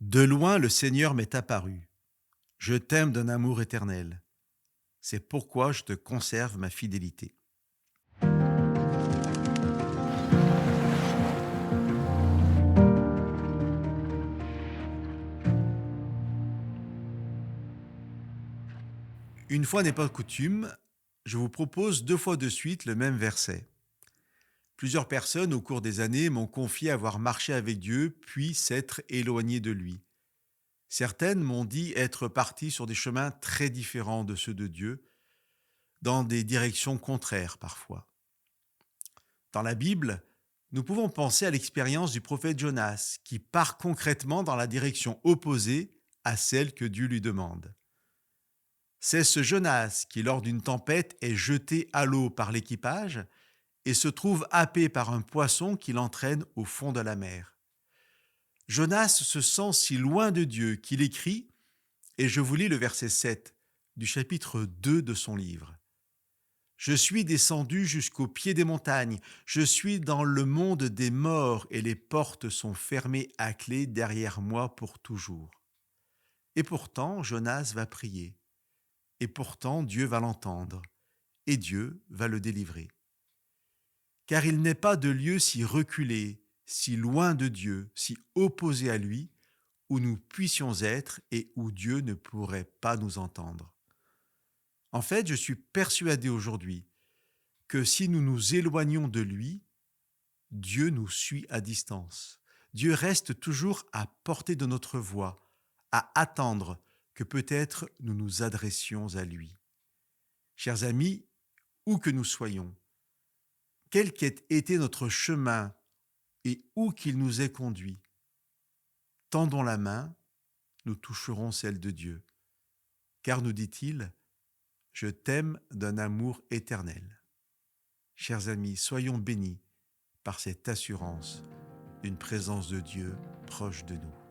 De loin le Seigneur m'est apparu. Je t'aime d'un amour éternel. C'est pourquoi je te conserve ma fidélité. Une fois n'est pas coutume, je vous propose 2 fois de suite le même verset. Plusieurs personnes au cours des années m'ont confié avoir marché avec Dieu puis s'être éloignées de lui. Certaines m'ont dit être parties sur des chemins très différents de ceux de Dieu, dans des directions contraires parfois. Dans la Bible, nous pouvons penser à l'expérience du prophète Jonas, qui part concrètement dans la direction opposée à celle que Dieu lui demande. C'est ce Jonas qui, lors d'une tempête, est jeté à l'eau par l'équipage et se trouve happé par un poisson qui l'entraîne au fond de la mer. Jonas se sent si loin de Dieu qu'il écrit, et je vous lis le verset 7 du chapitre 2 de son livre. Je suis descendu jusqu'au pied des montagnes, je suis dans le monde des morts et les portes sont fermées à clé derrière moi pour toujours. Et pourtant, Jonas va prier, et pourtant Dieu va l'entendre, et Dieu va le délivrer. Car il n'est pas de lieu si reculé, si loin de Dieu, si opposé à lui, où nous puissions être et où Dieu ne pourrait pas nous entendre. En fait, je suis persuadé aujourd'hui que si nous nous éloignons de lui, Dieu nous suit à distance. Dieu reste toujours à portée de notre voix, à attendre que peut-être nous nous adressions à lui. Chers amis, où que nous soyons, quel qu'ait été notre chemin et où qu'il nous ait conduits, tendons la main, nous toucherons celle de Dieu. Car nous dit-il, je t'aime d'un amour éternel. Chers amis, soyons bénis par cette assurance d'une présence de Dieu proche de nous.